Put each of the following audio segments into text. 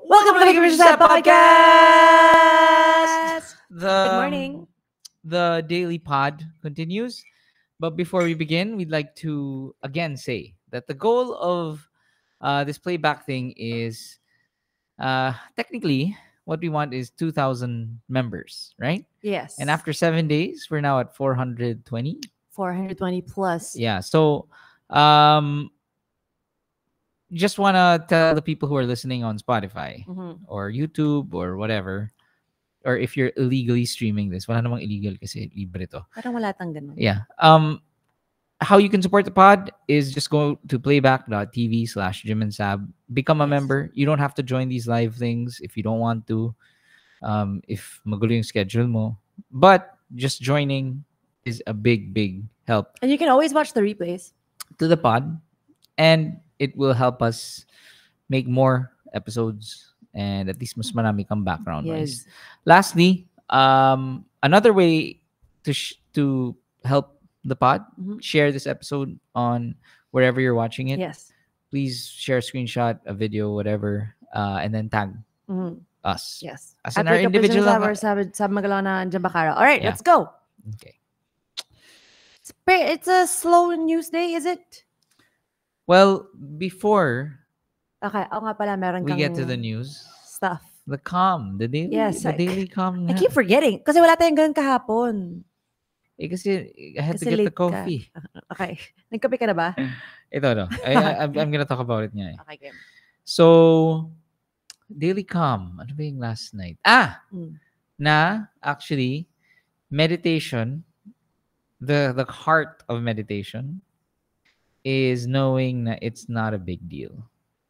Welcome to the Make Yourself Podcast! Good morning. The daily pod continues. But before we begin, we'd like to again say that the goal of this playback thing is technically what we want is 2,000 members, right? Yes. And after 7 days, we're now at 420. 420 plus. Yeah. So just want to tell the people who are listening on Spotify or YouTube or whatever, or if you're illegally streaming this, wala namang illegal kasi libre to. Parang wala tang ganun. Yeah. How you can support the pod is just go to playback.tv/Jim and Sab. Become a member. You don't have to join these live things if you don't want to. If magulo yung schedule mo. But just joining is a big, big help. And you can always watch the replays. To the pod. And it will help us make more episodes and at least mas marami kang background noise. Lastly, another way to help the pod, share this episode on wherever you're watching it. Yes. Please share a screenshot, a video, whatever, and then tag us. Yes. As in our individual. Sab Magalona and Jambacara. All right, let's go. Okay. It's a slow news day, is it? Well, before okay, nga pala, meron we get to the news stuff. The calm, the daily, daily calm. I keep forgetting kasi wala tayong ganun kahapon. Kasi I had to get the coffee. Okay. Nagkape ka na ba? Ito, no. I'm gonna talk about it nga. Okay, game. So, daily calm. Ano ba yung last night? Na actually, meditation, the heart of meditation is knowing that it's not a big deal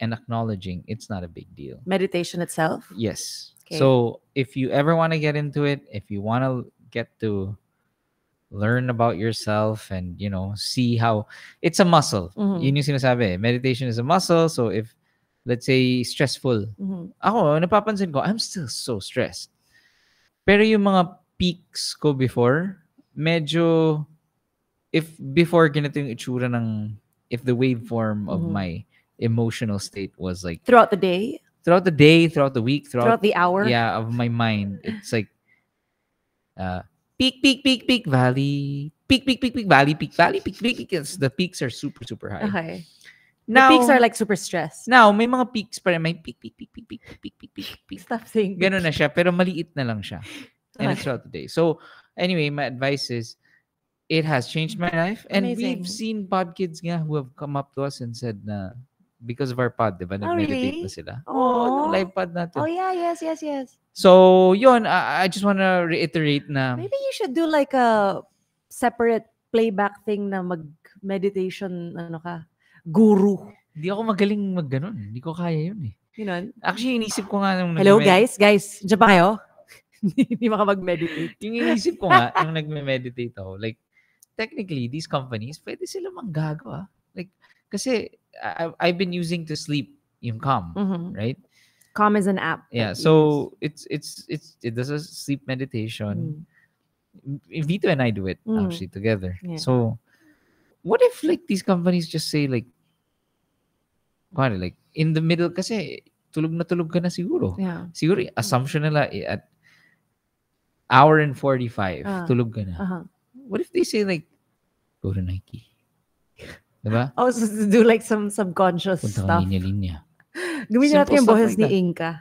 and acknowledging it's not a big deal. Meditation itself? Yes. Okay. So, if you ever want to get into it, if you want to get to learn about yourself and, see how it's a muscle. Yun yung sinasabi. Meditation is a muscle. So, if, let's say, stressful. Ako, napapansin ko, I'm still so stressed. Pero yung mga peaks ko before, medyo, if before ganito yung itsura ng, if the waveform of my emotional state was like throughout the day, throughout the week, throughout the hour, of my mind, it's like peak, valley, peak, valley, peak. The peaks are super, super high. Okay. Now, the peaks are like super stressed. Now, may mga peaks pa rin. May peak. Stop saying Ganun na siya, pero maliit na lang siya. And it's throughout the day. So, anyway, my advice is, it has changed my life. And we've seen pod kids nga who have come up to us and said na, because of our pod, diba? Nag-meditate na sila. Live pod natin. Oh, yeah, yes. So, yun, I just want to reiterate na... Maybe you should do like a separate playback thing na mag-meditation, guru. Hindi ako magaling mag-ganon. Hindi ko kaya yun eh. Actually, inisip ko nga nung... Hello, guys? Guys, dyan pa kayo? Hindi makapag-meditate. Yung inisip ko nga, nung nag-meditate ako, like, technically, these companies, pwede sila manggagawa. Like, kasi I've been using to sleep yung Calm, right? Calm is an app. Yeah, so it does a sleep meditation. Vito and I do it actually together. Yeah. So, what if like these companies just say like in the middle kasi tulog ka na siguro. Yeah. Siguro assumption nila at hour and 45 tulog ka na. What if they say like go to Nike? Diba? Oh, so to do like some subconscious Punta stuff. Linya. Gawin natin yung boses ni Inka.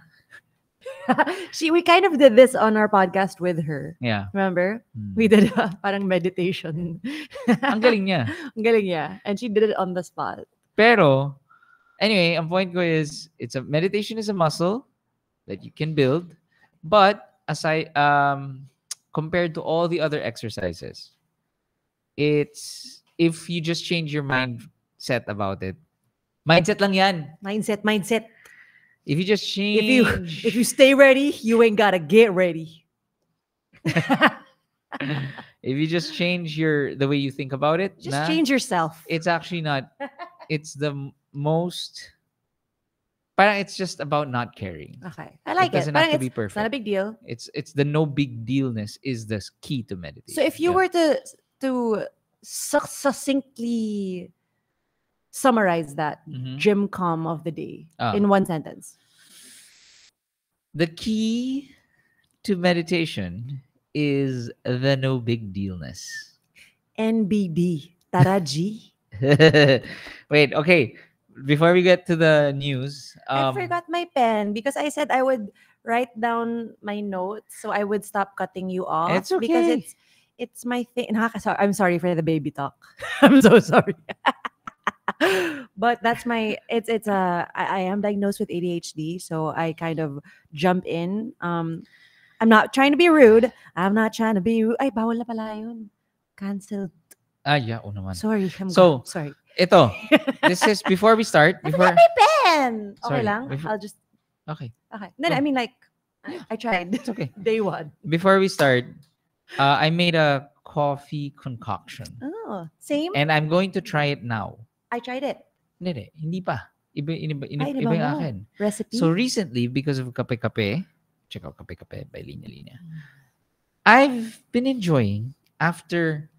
We kind of did this on our podcast with her. Yeah. Remember? We did parang meditation. Ang galing niya. Ang galing niya. And she did it on the spot. Pero, anyway, ang point ko is, meditation is a muscle that you can build. But, aside, compared to all the other exercises, it's, if you just change your mindset about it, mindset lang yan. Mindset. If you just change... If you stay ready, you ain't gotta get ready. If you just change the way you think about it... Just change yourself. It's actually not... It's the most... Parang it's just about not caring. Okay. I like it. It doesn't have to be perfect. It's not a big deal. It's the no big dealness is the key to meditation. So if you were to succinctly summarize that Jim Calm of the day in one sentence. The key to meditation is the no big dealness. NBD. Taraji. Wait, okay. Before we get to the news, I forgot my pen because I said I would write down my notes so I would stop cutting you off. It's Because okay. it's my thing. I'm sorry for the baby talk. I'm so sorry. But that's my I am diagnosed with ADHD, so I kind of jump in. I'm not trying to be rude. I'm not trying to be rude. Ay, bawal na pala yun. Cancelled. Yeah, naman. Sorry. So, sorry. Ito. This is before we start. I forgot my pen. Okay Sorry, lang? before- I'll just... Okay. No, I mean like, I tried. It's okay. Day one. Before we start, I made a coffee concoction. Oh, same? And I'm going to try it now. I tried it. Hindi pa. Iba Ay, yung mo? akin. Recipe? So recently, because of Kape Kape, check out Kape Kape by Lina Lina, I've been enjoying, after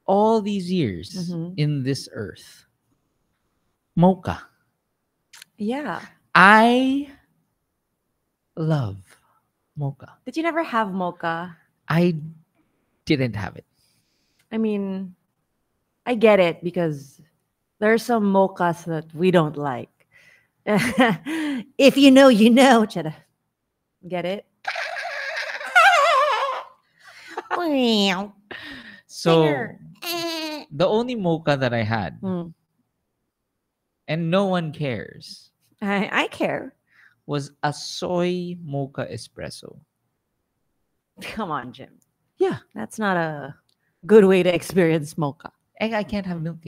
all these years in this earth, mocha. Yeah. I love mocha. Did you never have mocha? I didn't have it. I mean, I get it because there are some mochas that we don't like. If you know, you know. Chada. Get it? So, the only mocha that I had, and no one cares, I care. was a soy mocha espresso. Come on, Jim. Yeah. That's not a good way to experience mocha. I can't have milk.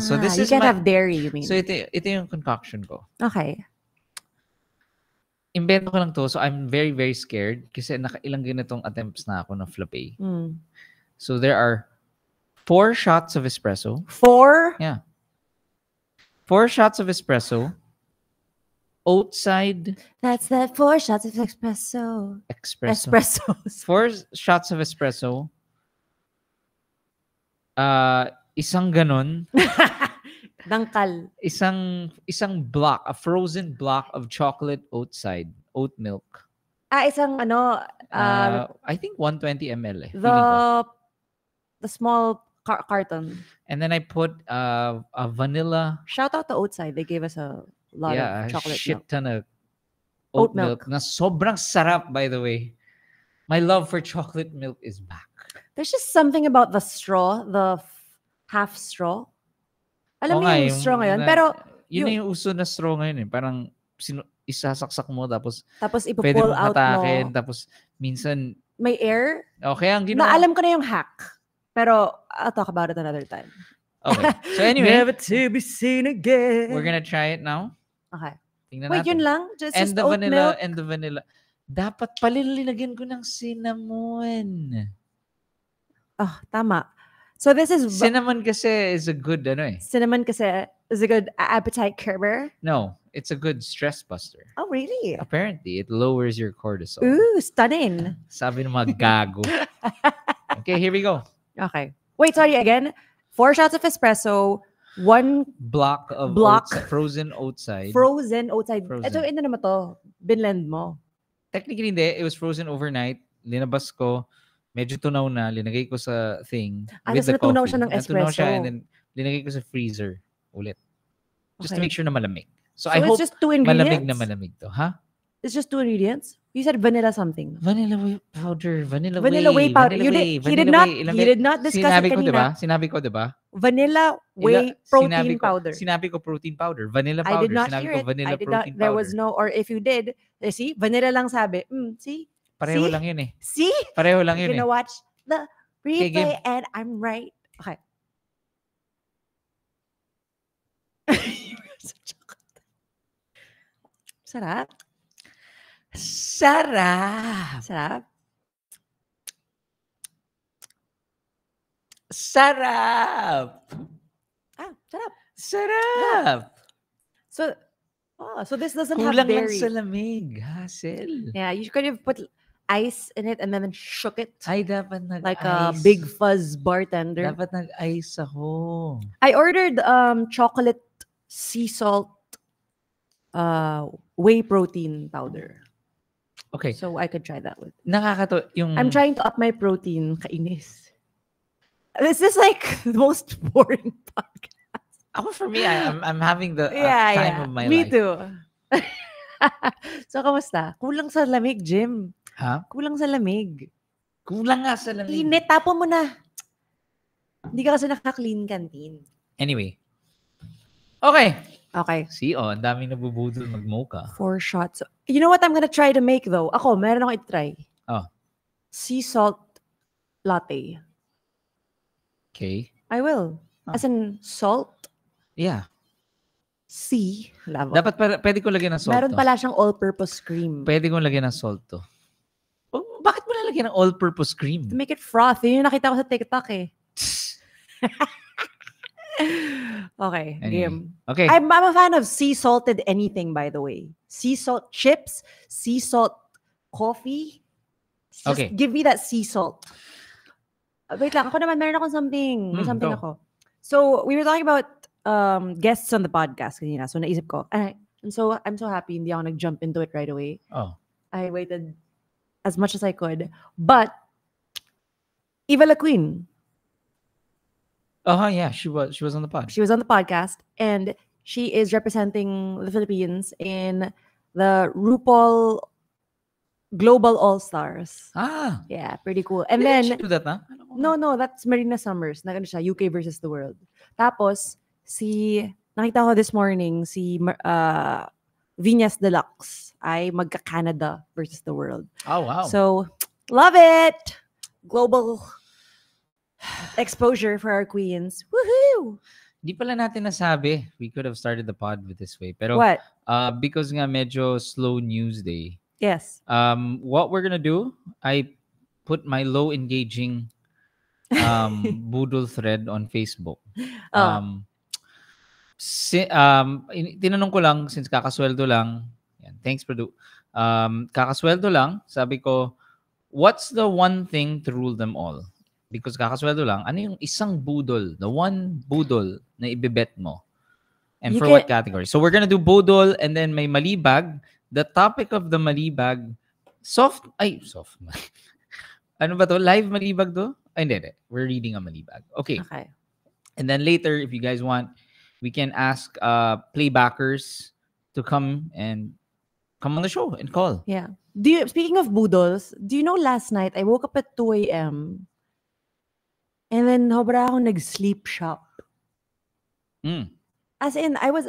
So this you is can't have dairy, you mean? So ito yung concoction ko. Okay. Invento ko lang to, so I'm very, very scared kasi nakailang ganitong attempts na ako na frappe. So there are 4 shots of espresso. 4? Yeah. 4 shots of espresso. Oat side. That's that 4 shots of espresso. Espressos. 4 shots of espresso. Isang ganon. Dangkal. Isang block, a frozen block of chocolate oat milk. Isang I think 120 ml. The small carton. And then I put a vanilla. Shout out to Oatside. They gave us a lot of chocolate shit milk. ton of oat milk. Na sobrang sarap, by the way. My love for chocolate milk is back. There's just something about the straw, the half straw. Alam mo yung straw ngayon, pero yun yung uso na straw ngayon eh. Parang isasaksak mo tapos ipo-pull pwede mong out hatakin, mo. tapos minsan may air. Okay, ang ginawa. Na alam ko na yung hack. Pero I'll talk about it another time. Okay. So anyway, never to be seen again. We're gonna try it now. Okay. Tingnan Wait, natin. yun lang? Just the oat vanilla milk? and the vanilla. Dapat palilagyan ko ng cinnamon. Oh, tama. So this is cinnamon kasi is a good Cinnamon kasi is a good appetite curber. No, it's a good stress buster. Oh, really? Apparently, it lowers your cortisol. Ooh, stunning. Sabi ng mga gago. Okay, here we go. Okay. Wait, sorry again. 4 shots of espresso, 1 block of frozen oat side. Frozen oat side. Ito, ito naman to. Binlend mo. Technically, hindi. It was frozen overnight. Linabas ko. Medyo tunaw na. Linagay ko sa thing with the coffee. Natunaw siya ng espresso. Natunaw siya and then linagay ko sa freezer ulit. Just to make sure na malamig. So I it's hope just 2 ingredients? malamig to. Huh? It's just 2 ingredients? You said vanilla something. Vanilla whey powder. Vanilla whey powder. He did not discuss it kanina. Sinabi ko, diba? Vanilla whey protein powder. Sinabi ko protein powder. Vanilla powder. I did not sinabi hear ko it. vanilla protein powder. There was no, or if you did, see, vanilla lang sabi. See? Pareho lang yun eh. See? Pareho lang yun You're gonna watch the replay and I'm right. Okay. Sarap. Sarap. Sarap. Sarap. Sarap. Sarap. So this doesn't Kulang have dairy. lang sa lamig, Hassel. Yeah, you could have put ice in it and then shook it. Ay, dapat nag-ice. Like a big fuzz bartender. Dapat nag-ice ako. I ordered chocolate sea salt whey protein powder. Okay. So I could try that with. Yung... I'm trying to up my protein. Kainis. This is like the most boring podcast. For me, I'm having the time of my life. Me too. So, kamusta? Kulang sa lamig, Jim. Ha? Kulang sa lamig. Kulang nga sa lamig. Init, tapon mo na. Hindi ka kasi naka-clean canteen. Anyway. Okay. See, ang daming nabubudol mag-mocha. 4 shots. You know what I'm gonna try to make though? Ako, meron akong i-try. Sea salt latte. Okay. I will. As in, salt. Yeah. Sea level. Dapat pwede ko lagyan ng salt. Meron pala siyang all-purpose cream. Pwede ko lagyan ng salt to. Bakit mo lalagyan ng all-purpose cream? To make it frothy. Yun yung nakita ko sa TikTok eh. Okay, anyway. game. Okay. I'm a fan of sea salted anything, by the way. Sea salt chips, sea salt coffee. Just give me that sea salt. Wait lang, ako naman meron akong something. May something ako. So we were talking about guests on the podcast kanina. So naisip ko, and so I'm so happy hindi ako nag-jump into it right away. I waited as much as I could. But Eva La Queen. Yeah, she was on the pod. She was on the podcast, and she is representing the Philippines in the RuPaul Global All Stars. Yeah, pretty cool. And then she do that na? No, that's Marina Summers. Nagano siya, UK versus the world. Tapos nakita ko this morning si Viñas Deluxe ay magka-Canada versus the world. Oh wow. So love it. Global exposure for our queens. Woohoo! Di pala natin nasabi. We could have started the pod with this way. Pero what? Because nga medyo slow news day. Yes. What we're gonna do, I put my low engaging Boodle thread on Facebook. Tinanong ko lang, since kakasweldo lang, yan, thanks Produ. Kakasweldo lang, sabi ko, what's the one thing to rule them all? Because kakasweldo lang, ano yung isang boodle, the one boodle na ibibet mo? And for what category? So we're gonna do boodle and then may malibag. The topic of the malibag, soft. Ano ba to? Live malibag to? Hindi. We're reading a malibag. Okay. And then later, if you guys want, we can ask playbackers to come on the show and call. Yeah. Speaking of boodles, do you know last night I woke up at 2 a.m. and then sobra ako nag-sleep shop. As in, I was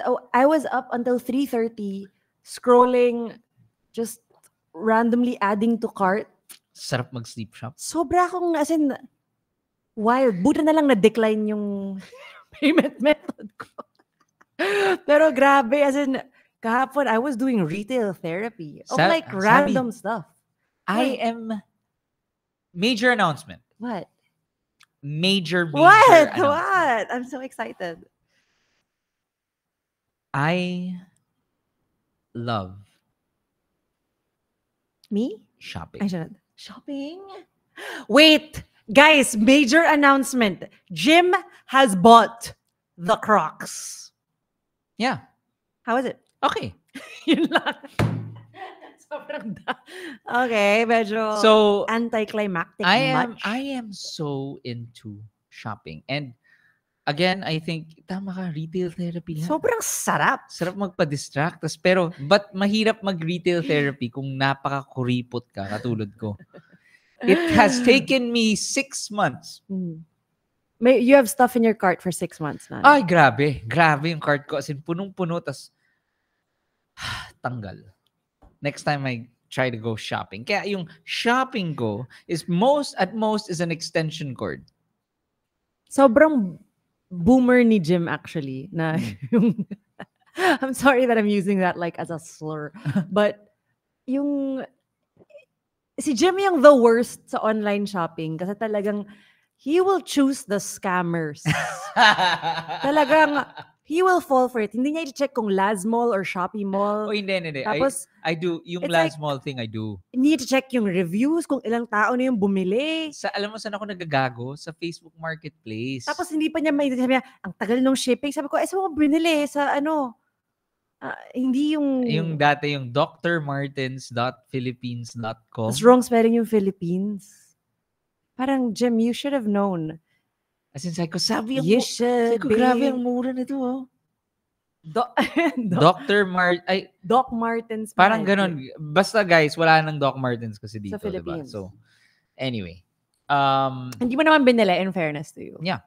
up until 3:30 scrolling, just randomly adding to cart. Sarap mag-sleep shop. Sobra akong, as in, wild. Buta na lang na-decline yung payment method ko. Pero grabe, as in, kahapon, I was doing retail therapy of random stuff. I am... Major announcement. What? Major What? announcement. What? I'm so excited. I love... Me? Shopping. I shouldn't. Shopping? Wait! Guys, major announcement. Jim has bought the Crocs. Yeah. How is it? Okay. Yun lang. Sobrang okay, medyo so anticlimactic. I am so into shopping. And again, I think tama ka, retail therapy nga. Sobrang sarap. Sarap magpa-distract. But mahirap mag-retail therapy kung napaka-kuripot ka, katulad ko. It has taken me 6 months. You have stuff in your cart for 6 months na. Ay, grabe. Grabe yung cart ko. As in, punong-puno, tas tanggal. Next time I try to go shopping. Kaya yung shopping ko is at most is an extension cord. Sobrang boomer ni Jim actually. Na yung I'm sorry that I'm using that like as a slur. But yung si Jim yung the worst sa online shopping kasi talagang he will choose the scammers. Talagang he will fall for it. Hindi niya i-check kung Lazmall or Shopee Mall. Oh, hindi. Tapos, I do. Yung Lazmall thing, I do. Hindi niya i-check yung reviews, kung ilang tao na yung bumili. Alam mo saan ako nagagago? Sa Facebook Marketplace. Tapos hindi pa niya sabi niya, ang tagal ng shipping. Sabi ko, saan mo binili? Sa Hindi Yung dati yung drmartins.philippines.com. What's wrong spelling yung Philippines? Parang, Jem, you should have known. As in, sabi ko, sabi You mo, should be. grabe ang mura nito, oh. Doc Martens. Parang ganun. Basta guys, wala nang Doc Martens kasi dito, sa Philippines. Diba? So, anyway. Hindi mo naman binili, in fairness to you. Yeah.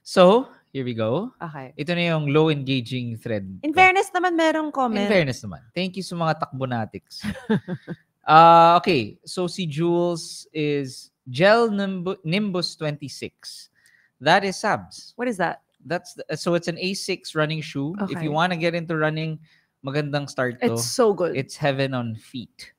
So, here we go. Okay. Ito na yung low engaging thread. In fairness naman, merong comment. In fairness naman. Thank you sa mga takbonatics. Okay. So, si Jules is Gel Nimbus 26. That is Sabs. What is that? So it's an A6 running shoe. Okay. If you want to get into running, magandang start to. It's so good. It's heaven on feet.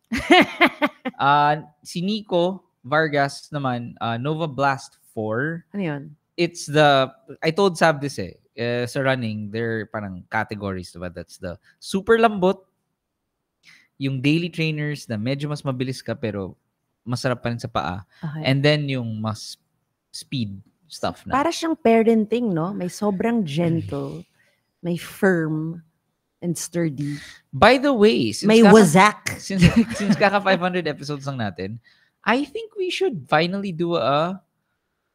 Si Nico Vargas naman, Nova Blast 4. Ano yun? It's I told Sab this sa running, there parang categories, diba? That's the super lambot, yung daily trainers na medyo mas mabilis ka pero masarap pa rin sa paa. Okay. And then yung mas speed stuff na. Para siyang parenting, no? May sobrang gentle, may firm, and sturdy. By the way, may wazak. Since kaka 500 episodes lang natin, I think we should finally do a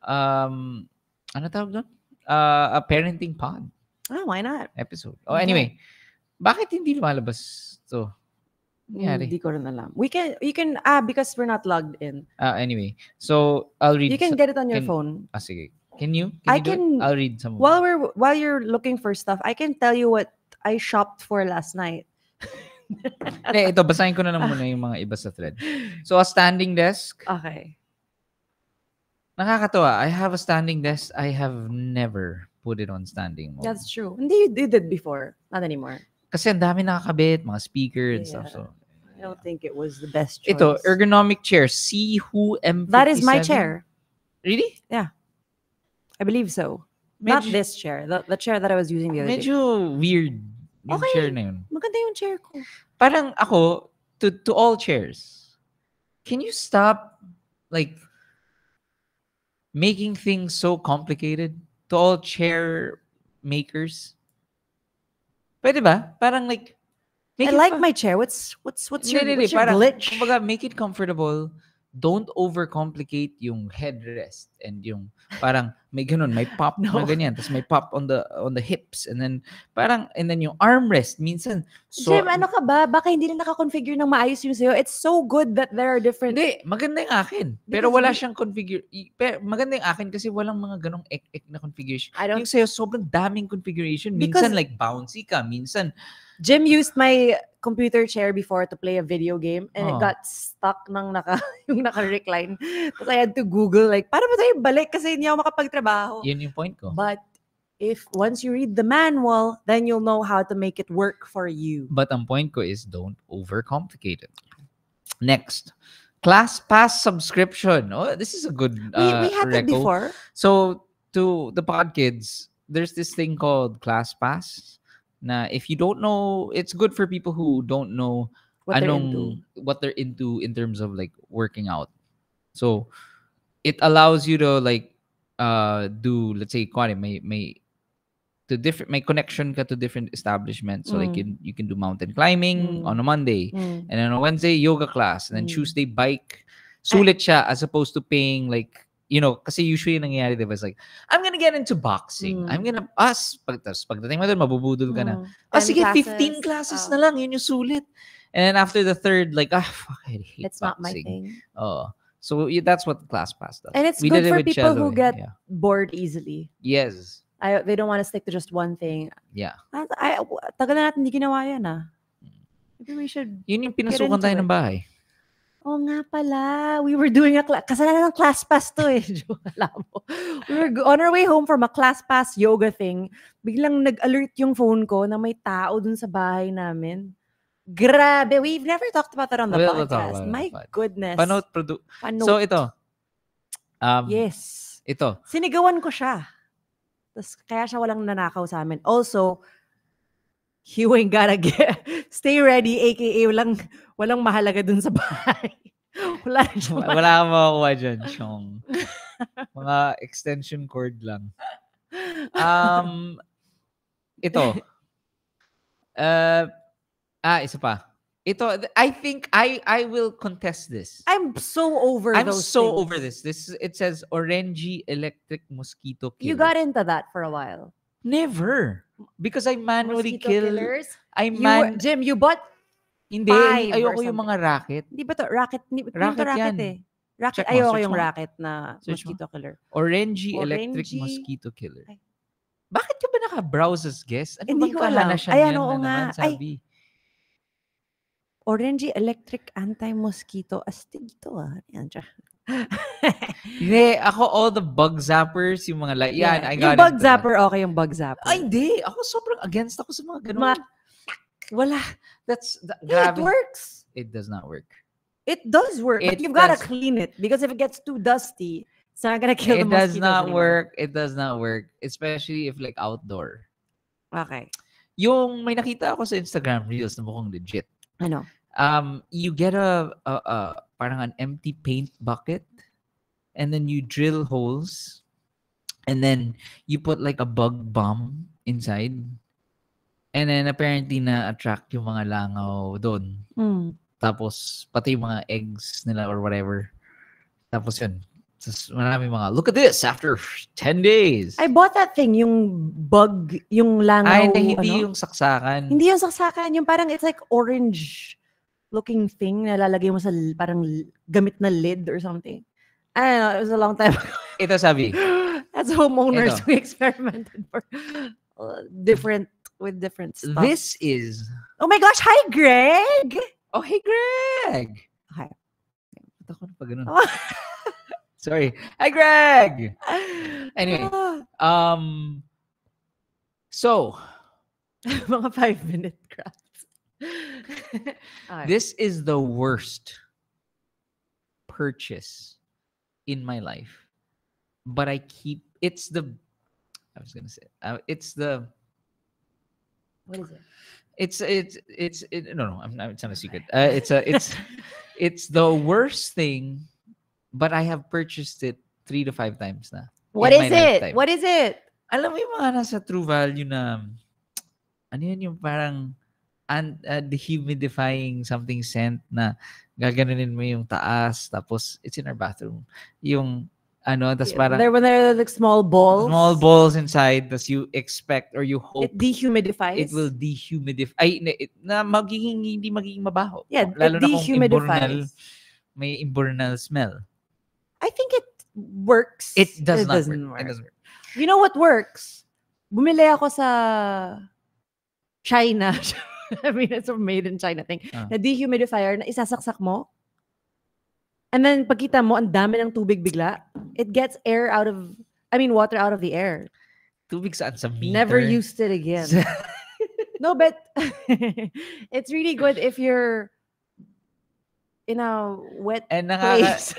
ano tawag doon? A parenting pod. Oh, why not? Episode. Oh, anyway. Bakit hindi lumalabas to? Hindi ko rin alam. You can because we're not logged in. Anyway, so I'll read. You can get it on your phone. Sige. Can you? I'll read some. While you're looking for stuff, I can tell you what I shopped for last night. Ito, basahin ko na muna yung mga iba sa thread. So, a standing desk. Okay. Nakakatawa. I have a standing desk. I have never put it on standing mode. That's true. Hindi, you did it before. Not anymore. Kasi ang dami nakakabit, mga speaker and stuff. So, I don't think it was the best choice. Ito, ergonomic chair. Sihu M57. That is my chair. Really? Yeah. I believe so. Not this chair. The chair that I was using the other day. Medyo weird yung chair na yun. Maganda yung chair ko. Parang ako, to all chairs, can you stop like making things so complicated? To all chair makers? Pwede ba? Parang like, I like my chair. What's your glitch? Kumbaga, make it comfortable. Don't overcomplicate yung headrest and yung parang may ganun, may pop na ganyan, tapos may pop on the hips and then yung armrest minsan. So, Jim, ano ka ba? Baka hindi na naka-configure ng maayos yung sa'yo. It's so good that there are different... Hindi, maganda yung akin. Pero wala siyang configure. Maganda yung akin kasi walang mga ganong ek na configuration. Yung sa'yo, sobrang daming configuration. Minsan like bouncy ka, minsan... Jim used my computer chair before to play a video game and it got stuck yung naka-recline. Tapos I had to Google like, paano ba tayo balik kasi hindi ako makapagtrabaho. Yun yung point ko. But once you read the manual, then you'll know how to make it work for you. But ang point ko is don't overcomplicate it. Next, ClassPass subscription. Oh, this is a good we had that before. So to the pod kids, there's this thing called ClassPass. Na if you don't know, it's good for people who don't know what they're into in terms of like working out. So it allows you to like do, let's say, may connection ka to different establishments. So like you can do mountain climbing on a Monday, and then on Wednesday yoga class, and then Tuesday bike. Sulit siya as opposed to paying like, you know, kasi usually nangyayari, diba, it's like, I'm gonna get into boxing. I'm gonna, pagdating mo doon, mabubudol ka na. Sige, 15 classes na lang, yun yung sulit. And then after the third, like, fuck, I hate it's boxing. Not my thing. So that's what ClassPass does. And it's good for people who get bored easily. Yes. They don't want to stick to just one thing. Yeah. Tagal na natin hindi ginawa yan, Maybe we should yun yung pinasukan tayo ng bahay. Oh nga pala, we were doing kasalanan ng ClassPass to Alam mo. We were on our way home from a ClassPass yoga thing. Biglang nag-alert yung phone ko na may tao dun sa bahay namin. Grabe, we've never talked about that on the podcast. My goodness. So ito. Yes. Ito. Sinigawan ko siya. Tapos kaya siya walang nanakaw sa amin. Also, you ain't gotta stay ready, aka walang mahalaga dun sa bahay. Wala kang makakuha dyan, Chong. Mga extension cord lang. Ito. Isa pa. Ito, I think I will contest this. I'm so over those things. over this. It says Orangey electric mosquito killer. You got into that for a while. Never. Because I manually Mosquito kill. killers? Jim, you bought Hindi, 5 ayoko or yung mga racket. Hindi ba to? Racket yan. eh. Racket, Check mo, ayoko search yung mo. racket na Search mosquito killer. Orangey electric Orangey. mosquito killer. Ay. Bakit ka ba naka-browse as guest? Ano Hindi bang ko alam. kahanasyan Ayan, yan oo na nga. naman, sabi? Orangey electric anti-mosquito. Astig ito Yan siya. Hindi, ako all the bug zappers, yung mga yan, I got yung bug into zapper, okay yung bug zapper. Ay, hindi. Ako sobrang against ako sa mga ganun. Wala. It works. It does not work. It does work. But you've got to clean it because if it gets too dusty, it's not gonna kill the mosquitoes. It does not work. It does not work. Especially if like outdoor. Okay. Yung may nakita ako sa Instagram Reels na mukhang legit. Ano? You get a parang an empty paint bucket and then you drill holes and then you put like a bug bomb inside and then apparently na-attract yung mga langaw doon. Tapos pati yung mga eggs nila or whatever. Tapos yun. Tapos marami mga, look at this after 10 days. I bought that thing, yung bug, yung langaw. Hindi yung saksakan. Hindi yung saksakan. Yung parang it's like orange looking thing na lalagay mo sa parang gamit na lid or something. I don't know. It was a long time ago. Ito sabi. As homeowners, we experimented for different stuff. This is... Oh my gosh! Hi, Greg! Oh, hey, Greg! Hi. Ba't ako na pa ganun? Sorry. Hi, Greg! Anyway. So. Mga 5-minute crafts. Okay. This is the worst purchase in my life. But I keep... It's the... I was going to say... it's the... What is it? It's no, it's not a secret. It's the worst thing, but I have purchased it 3 to 5 times na. What is it? What is it? Alam mo yung mga nasa True Value na ano yun yung parang dehumidifying something scent na gaganunin mo yung taas tapos it's in our bathroom. Yung tas parang when there are like small balls inside, tas you expect or you hope it dehumidifies. It will dehumidify. Na hindi magiging mabaho. Yeah, lalo it dehumidifies. May imbornal smell. I think it works. It doesn't work. It doesn't work. You know what works? Bumili ako sa China. I mean, it's a made in China thing. Na dehumidifier na isasaksak mo. And then, pagkita mo, ang dami ng tubig bigla. It gets water out of the air. Tubig saan sa meter? Never used it again. No, but it's really good if you're in a wet place.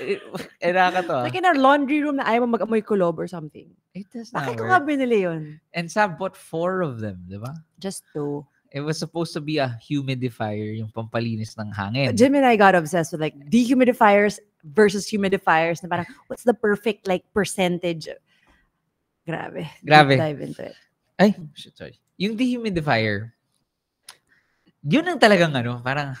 Nakakatawa. Like in a laundry room na ayaw mo mag-amoy kulob or something. It does not work. Bakit ko nga binili yun? And Sab bought 4 of them, di ba? Just 2. It was supposed to be a humidifier, yung pampalinis ng hangin. Jim and I got obsessed with like dehumidifiers versus humidifiers. Na parang, what's the perfect like percentage? Grabe. Deep dive into it. Ay, shit, sorry. Yung dehumidifier, yun ang talagang parang,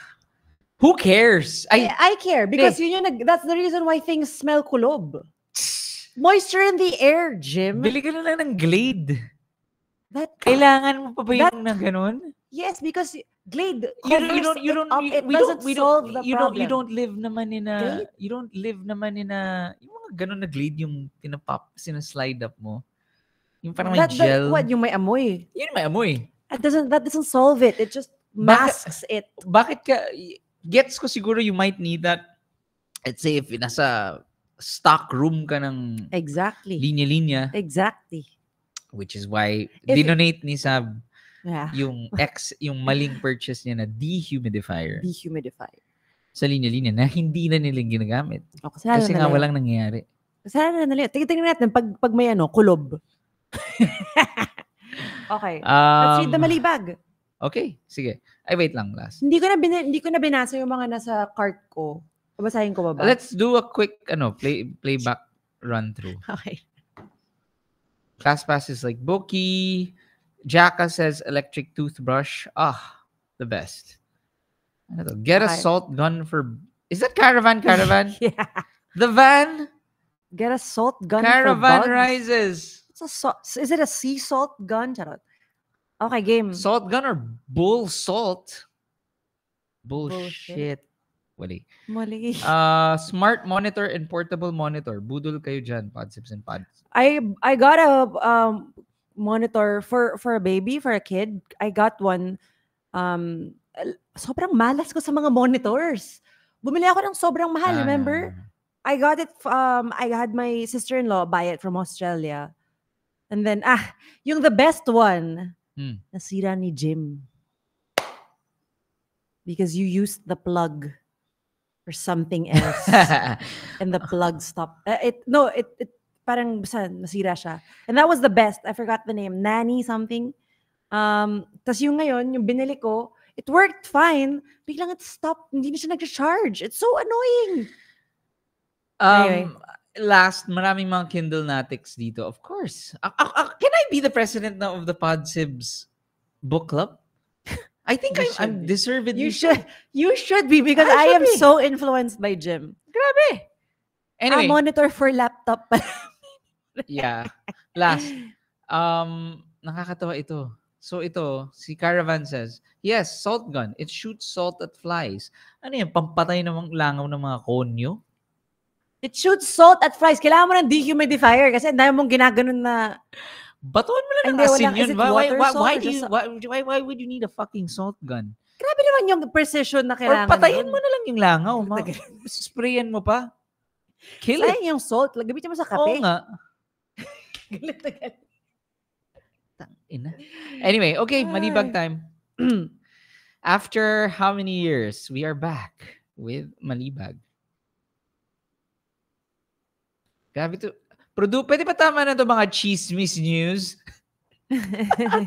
who cares? I care because that's the reason why things smell kulob. Moisture in the air, Jim. Bili ka na lang ng Glade. Kailangan mo pa ba yung na ganun? Yes, because Glade you don't solve the problem. You don't live naman in a yung mga ganun na Glade yung sinaslide up mo. Yung parang may gel. Yung may amoy? Yun may amoy. That doesn't solve it. It just masks it. Bakit ka gets ko siguro you might need that. Let's say if nasa stock room ka ng exactly linya-linya. Exactly. Which is why dinonate ni Sab yung maling purchase niya na dehumidifier. Sa linya-linya na hindi na nilang ginagamit. Kasi nga walang nangyayari. Kasalanan na nila. Tingnan natin pag may kulob. Okay. Let's read the malibag. Okay, sige. Ay, wait lang last. Hindi ko na binasa yung mga nasa cart ko. Babasahin ko ba? Let's do a quick playback run through. Okay. ClassPass is like Boki. Jacka says electric toothbrush. The best. Get a salt gun for... Is that Caravan? Yeah. The van? Get a salt gun Caravan for bugs? rises. Is it a sea salt gun? Charot. Okay, game. Salt gun or bull salt? Bullshit. Wali. Smart monitor and portable monitor. Budol kayo dyan, Podsibs and Pods. I got a monitor for a baby, for a kid. I got one. Sobrang malas ko sa mga monitors. Bumili ako ng sobrang mahal, remember? I got it, I had my sister-in-law buy it from Australia. And then, yung the best one, nasira ni Jim. Because you used the plug for something else. And the plug stopped. It parang nasira siya. And that was the best. I forgot the name. Nanny something. Tas yung ngayon, yung binili ko, it worked fine. Biglang it stopped. Hindi na siya nag-charge. It's so annoying. Anyway. Last, maraming mga Kindle-natics dito. Of course. Can I be the president now of the Podsibs book club? I think I'm deservedly. You should be, because I am so influenced by Jim. Grabe. Anyway. A monitor for laptop. Yeah. Last. Nakakatawa ito. So ito, si Caravan says, yes, salt gun. It shoots salt at flies. Ano yan? Pampatay ng langaw ng mga konyo? It shoots salt at flies. Kailangan mo ng dehumidifier kasi ang dami mong ginaganon na... Batuan mo lang ng asin yun. Why would you need a fucking salt gun? Grabe naman yung precision na kailangan. Or patayin mo na lang yung langaw. Sprayan mo pa. Kill it. Sayang yung salt. Gamitin mo sa kape. Oo nga. Galit na galit. Anyway, okay, Malibag time. After how many years, we are back with Malibag. Grabe to. Pwede pa tama na ito mga chismis news?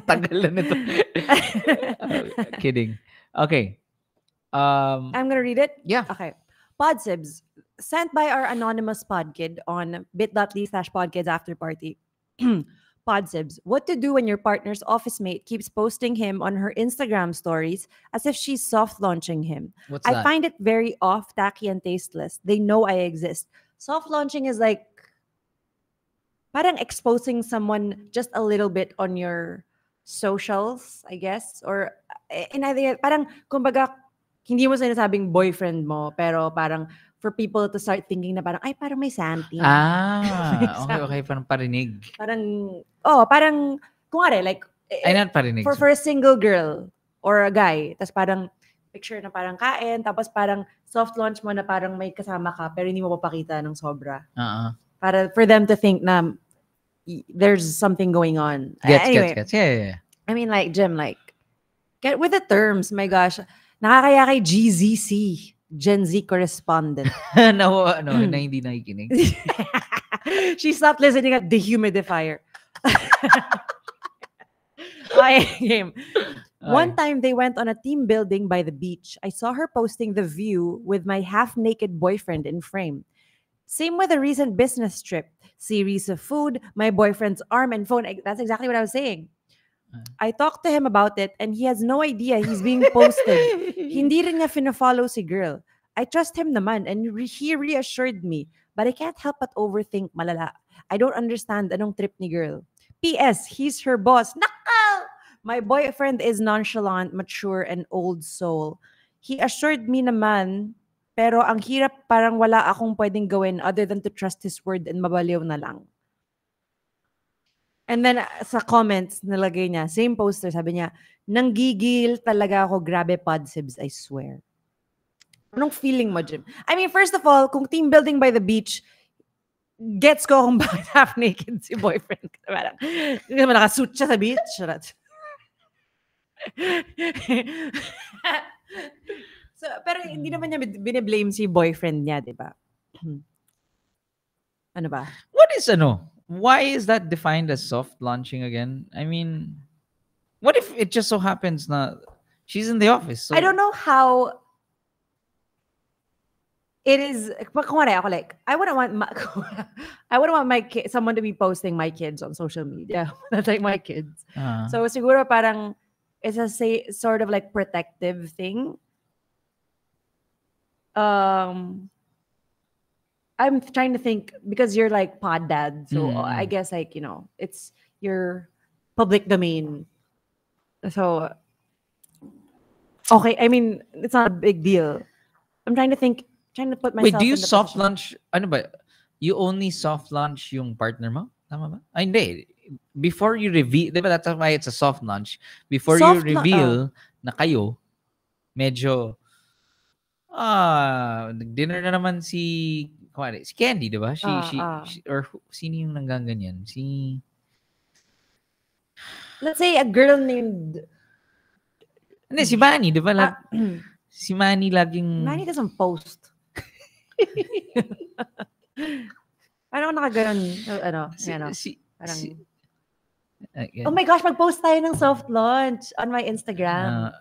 Tagal na ito. Kidding. Okay. I'm gonna read it? Yeah. Okay. Podsibs, sent by our anonymous podkid on bit.ly/podkids after party. Podsibs, what to do when your partner's office mate keeps posting him on her Instagram stories as if she's soft launching him. What's that? I find it very off, tacky, and tasteless. They know I exist. Soft launching is like parang exposing someone just a little bit on your socials, I guess. Or parang kumbaga hindi mo sinasabing boyfriend mo, pero parang for people to start thinking na parang, ay, parang may something. Okay, parang parinig. Parang, kunwari, like, ay, not parinig. For a single girl or a guy, tas parang picture na parang kain, tapos parang soft launch mo na parang may kasama ka, pero hindi mo papakita ng sobra. Para for them to think na there's something going on. Gets. Yeah. I mean, like, Jim, like, get with the terms, my gosh. Nakakaya kay GZC. Gen Z correspondent. No, na hindi nakikinig. She stopped listening at dehumidifier. Okay, game. One time they went on a team building by the beach. I saw her posting the view with my half-naked boyfriend in frame. Same with a recent business trip. Series of food, my boyfriend's arm and phone. That's exactly what I was saying. I talked to him about it and he has no idea he's being posted. Hindi rin niya fina-follow si girl. I trust him naman and he reassured me. But I can't help but overthink malala. I don't understand anong trip ni girl. P.S. He's her boss. Nako! My boyfriend is nonchalant, mature, and old soul. He assured me naman, pero ang hirap parang wala akong pwedeng gawin other than to trust his word and mabaliw na lang. And then sa comments, nalagay niya, same poster, sabi niya, nanggigil talaga ako, grabe Podsibs, I swear. Anong feeling mo, Jim? I mean, first of all, kung team building by the beach, gets ko kung bakit half-naked si boyfriend. Parang, nakasuit siya sa beach. So, pero hindi naman niya bine-blame si boyfriend niya, di ba? Ano ba? What is why is that defined as soft launching again? I mean, what if it just so happens na she's in the office? So... I don't know how it is, kumare ako like, I wouldn't want someone to be posting my kids on social media. That's like my kids. So siguro parang it's a sort of like protective thing. I'm trying to think because you're like pod dad, so I guess like it's your public domain. So okay, I mean it's not a big deal. I'm trying to put myself. Wait, do you in the soft position. launch? Ano ba? You only soft launch yung partner mo? Tama ba? Ay, hindi. Before you reveal, di ba that's why it's a soft launch. Before you reveal na kayo, medyo, dinner na naman si Candy, di ba? She, or sino yung nangganganyan? Let's say a girl named... Hindi, si Manny, di ba? Si Manny laging... Manny doesn't post. Ano nakaganon? Parang... oh my gosh, mag-post tayo ng soft launch on my Instagram.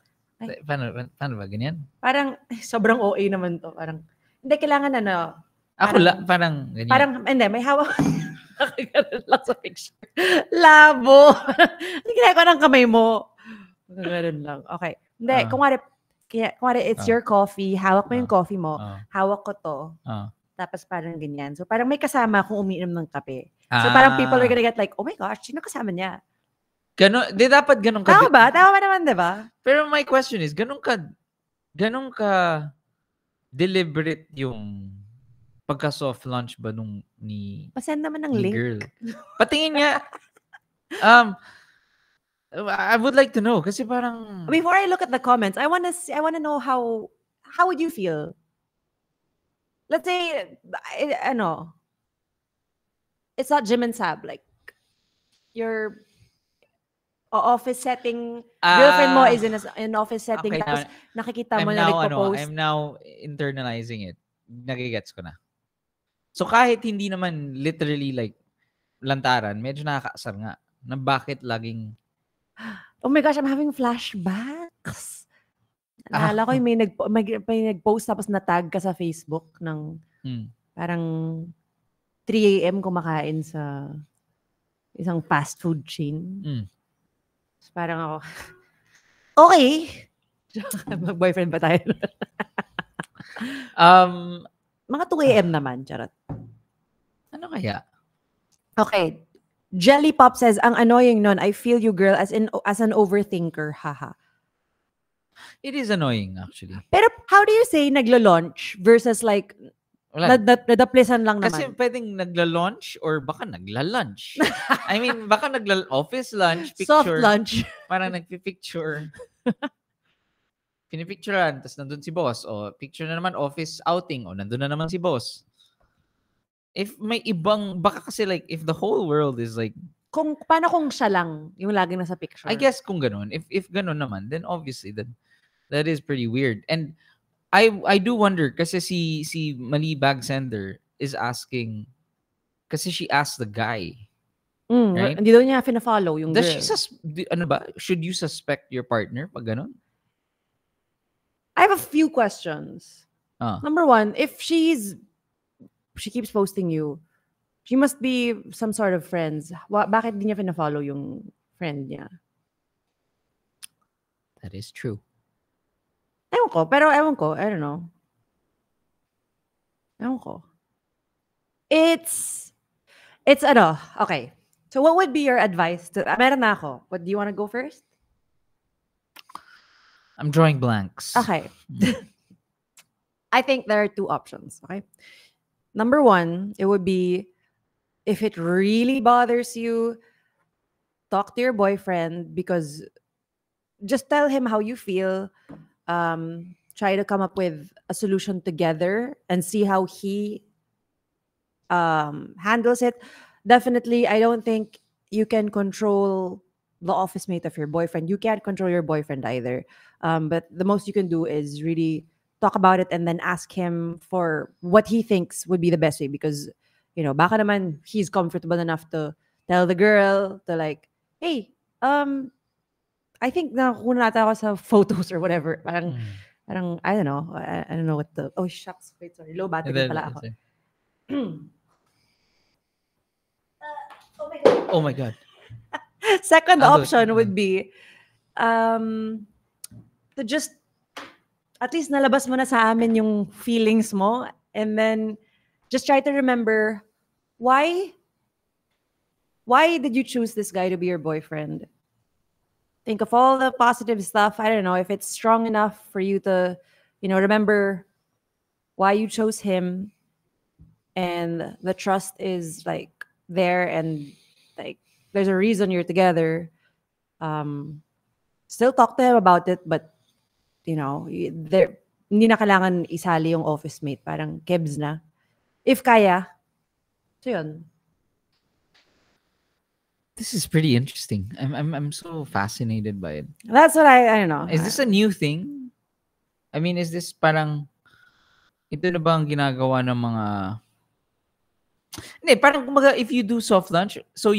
Paano ba? Ganyan? Parang, sobrang OA naman to. Parang, hindi, kailangan Ako parang ganyan. Parang, hindi, may hawak. Nakaganon lang sa picture. Labo. Hindi ginagawa ng kamay mo. Nakaganon lang. Okay. Hindi, kung it's your coffee, hawak mo yung coffee mo, hawak ko to, tapos parang ganyan. So parang may kasama kung umiinom ng kape. So parang people are gonna get like, oh my gosh, sino kasama niya? Dapat ganun ka. Tama ba? Tama ba naman, diba? Pero my question is, ganun ka deliberate yung pagka-soft launch ba ni Pasend naman ng link. Girl. Patingin niya. I would like to know kasi parang before I look at the comments, I want to know how would you feel? Let's say it's not Jim and Sab, like your office setting, girlfriend mo is in an office setting, okay, tapos nakikita mo na nagpo-post. I'm now internalizing it. Nagigets ko na. So kahit hindi naman literally like lantaran, medyo nakakaasar nga na bakit laging oh my gosh, I'm having flashbacks. Naalala ko yung may nag-post tapos na-tag ka sa Facebook ng parang 3 a.m. kumakain sa isang fast food chain. So parang ako, okay. Mag-boyfriend ba tayo? Mga 2 a.m. naman, charot. Ano kaya? Okay. Jelly Pop says, ang annoying nun, I feel you girl as an overthinker, haha. It is annoying actually. Pero how do you say naglo-launch versus like nadaplisan lang naman? Kasi pwedeng nagla-launch or baka nagla-lunch. I mean, baka office lunch, picture. Soft lunch. Parang nagpi-picture. Pinipicturean, tapos nandun si boss. O picture na naman office outing. O nandun na naman si boss. If may ibang, baka kasi like, if the whole world is like, paano kung siya lang, yung laging nasa picture? I guess kung ganun. If ganun naman, then obviously that is pretty weird. And I do wonder, kasi si Mali Bagsender is asking, kasi she asked the guy. Right? Hindi daw niya fina-follow yung girl. Should you suspect your partner pag ganun? I have a few questions. Number one, if she keeps posting you, she must be some sort of friends. Bakit di niya fina-follow yung friend niya? That is true. Ewan ko. I don't know. Ewan ko. It's okay. So what would be your advice meron na ako. What, do you want to go first? I'm drawing blanks. Okay. I think there are two options. Okay. Number one, it would be, if it really bothers you, talk to your boyfriend, because just tell him how you feel. Try to come up with a solution together and see how he handles it. Definitely, I don't think you can control the office mate of your boyfriend. You can't control your boyfriend either. But the most you can do is really talk about it and then ask him for what he thinks would be the best way, because baka naman he's comfortable enough to tell the girl to like, hey, I think na kuna nata ako sa photos or whatever. Parang Parang, I don't know. I don't know what the... Oh, shucks. Wait, sorry. Low And battery then, pala ako. oh my God. Second I'll do option it. would be to just at least nalabas mo na sa amin yung feelings mo, and then just try to remember why did you choose this guy to be your boyfriend? Think of all the positive stuff. I don't know if it's strong enough for you to, remember why you chose him, and the trust is like there, and like there's a reason you're together. Still talk to him about it, but there, hindi na kailangan isali yung office mate. Parang kebs na. If kaya. So yun. This is pretty interesting. I'm so fascinated by it. That's what I don't know. Is this a new thing? I mean, is this parang ito na ba ang ginagawa ng mga hindi, parang kumbaga if you do soft launch, so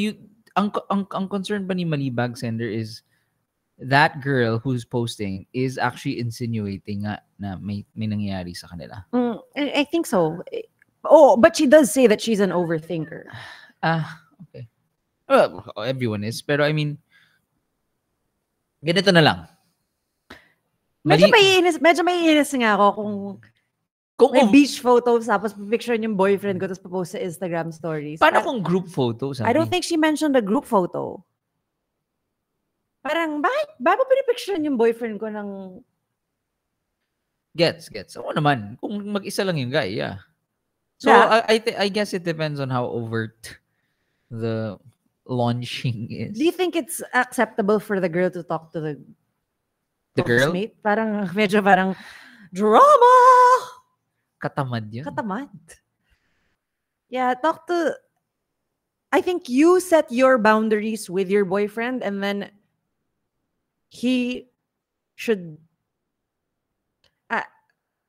ang concern ba ni Malibag Sender is that girl who's posting is actually insinuating nga na may nangyayari sa kanila. I think so. Oh, but she does say that she's an overthinker. Okay. Well, everyone is. Pero I mean, ganito na lang. Medyo may inis nga ako kung may beach photos tapos picture yung boyfriend ko tapos post sa Instagram stories. Paano kung group photos? I don't think she mentioned a group photo. Parang, bakit mo pinipicture yung boyfriend ko ng... Gets. Oo naman. Kung mag-isa lang yung guy, yeah. So, yeah. I guess it depends on how overt the launching is. Do you think it's acceptable for the girl to talk to the girl? Mate? Parang, medyo parang, drama! Katamad yun. Katamad. Yeah, talk to... I think you set your boundaries with your boyfriend, and then he should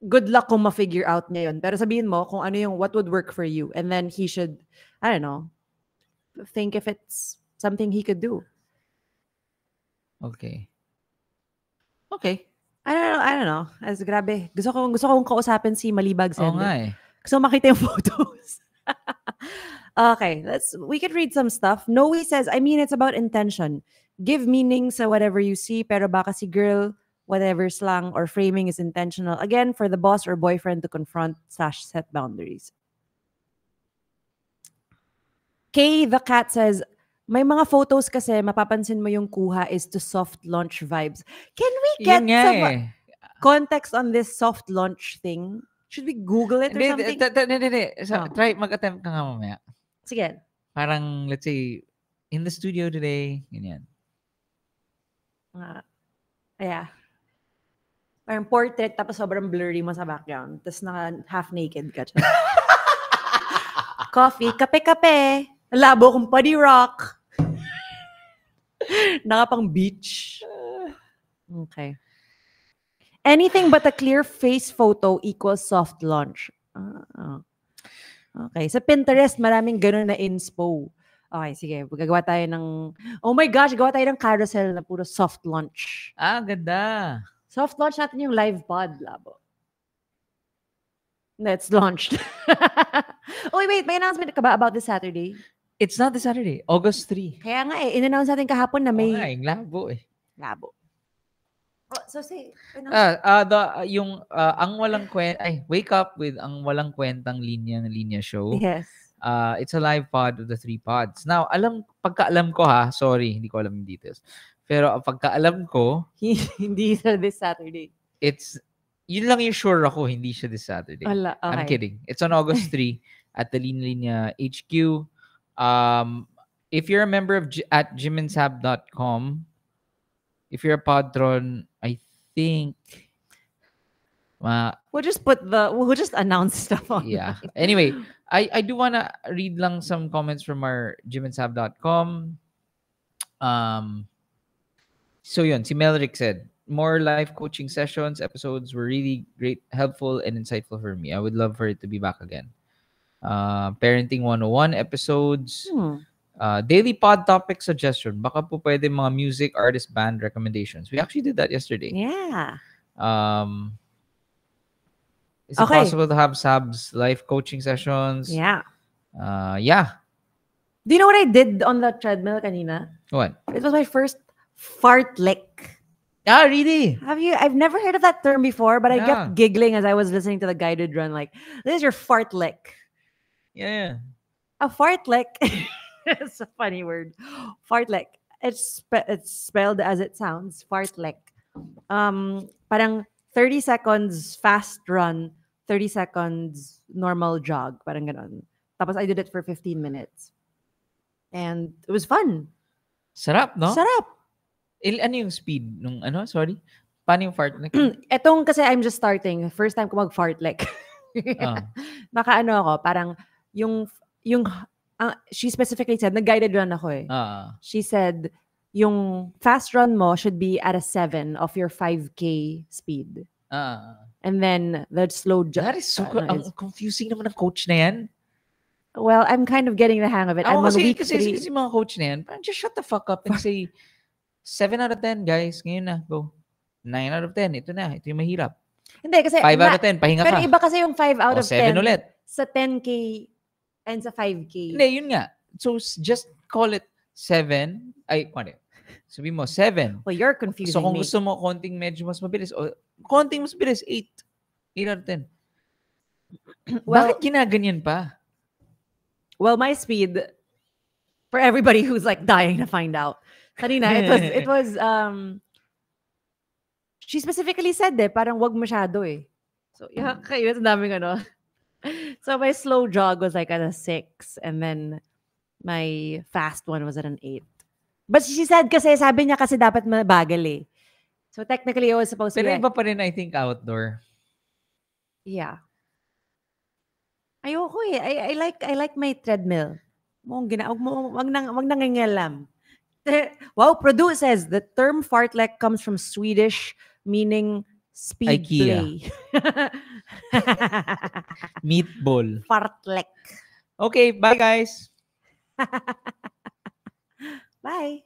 good luck kung ma-figure out niya yun. Pero sabihin mo kung ano yung what would work for you, and then he should, I don't know, think if it's something he could do. Okay. I don't know. As grabe. Gusto kong kausapin si Malibag Sender. Oo nga eh. Gusto makita yung photos. Okay, we could read some stuff. Noe says, I mean, it's about intention. Give meaning sa whatever you see, pero baka si girl, whatever slang or framing is intentional. Again, for the boss or boyfriend to confront/set boundaries. Kay the Cat says, may mga photos kasi mapapansin mo yung kuha is to soft launch vibes. Can we get some context on this soft launch thing? Should we Google it or something? So, try mag-attempt ka nga mamaya. Sige. Parang, let's say, in the studio today, ganyan. Yeah. Parang portrait, tapos sobrang blurry mo sa background. Tapos half naked ka. Coffee, kape-kape. Labo kong Puddy Rock. Nakapang beach. Okay. Anything but a clear face photo equals soft launch. Okay. Sa Pinterest, maraming ganun na inspo. Okay, sige. Gagawa tayo ng... Oh my gosh, gawa tayo ng carousel na puro soft launch. Ganda. Soft launch natin yung live pod, Labo. It's launched. Oh, wait. May announcement ka ba about this Saturday? It's not this Saturday. August 3. Kaya nga in-announce natin kahapon na may... Labo eh. Labo. Oh, so say... ang walang kwenta... Wake Up with ang walang kwentang linya show. Yes. It's a live pod of the 3 pods. Now, pagkaalam ko sorry, hindi ko alam yung details. Pero pagkaalam ko, hindi siya this Saturday. Yun lang yung sure ako, hindi siya this Saturday. Okay. I'm kidding. It's on August 3 at the Linya Linya HQ. If you're a member at jiminSab.com, if you're a patron, I think we'll just announce stuff on. Yeah. Anyway, I do wanna read lang some comments from our jiminSab.com. So yun, si Melrick said, more live coaching sessions, episodes were really great, helpful, and insightful for me. I would love for it to be back again. Parenting 101 episodes. Daily pod topic suggestion. Baka po pwede mga music, artist, band recommendations. We actually did that yesterday. Yeah. Is it Okay. possible to have Sab's life coaching sessions? Yeah. Yeah. Do you know what I did on the treadmill kanina? What? It was my first fart lick. Ah, really? I've never heard of that term before, but I Yeah. kept giggling as I was listening to the guided run. Like, this is your fart lick. Yeah. A fart lick. It's a funny word. Fart lick. It's spelled as it sounds. Fart lick. Parang 30 seconds fast run, 30 seconds normal jog. Parang ganon. Tapos I did it for 15 minutes. And it was fun. Sarap, no? Sarap. Ano yung speed nung ano? Sorry? Paano yung fart lick? Etong kasi I'm just starting. First time ko mag-fart lick. Baka ano ako, parang yung she specifically said, nag-guided run ako eh. She said, yung fast run mo should be at a 7 of your 5K speed. And then the slow jog. That is so confusing naman ng coach na yan. Well, I'm kind of getting the hang of it. I'm on week 3. Kasi mga coach na yan, just shut the fuck up and say, 7 out of 10, guys. Ngayon na, go. 9 out of 10, ito na. Ito yung mahirap. Hindi, kasi 5 out of 10, pahinga pero ka. Pero iba kasi yung 5 out of 10. 7 ulit. Sa 10K and sa 5K. Hindi, yun nga. So, just call it 7. Ay, sabi mo, 7. Well, you're confusing So, kung me. gusto mo konting medyo mas mabilis, o konting mas mabilis, 8. 8 out of 10. Well, bakit ginaganyan pa? Well, my speed, for everybody who's like dying to find out, kanina, it was, she specifically said parang wag masyado eh. So, yeah, kayo, daming ano. So, my slow jog was like at a 6, and then my fast one was at an 8. But she said kasi, sabi niya kasi dapat mabagal eh. So, technically, it was supposed to be... Pero iba pa rin, I think, outdoor. Yeah. Ayoko eh. I like my treadmill. Wag nangangalam. Wow, Purdue says the term fartlek comes from Swedish meaning speed IKEA. play. Meatball. Fartlek. Okay, bye guys. Bye.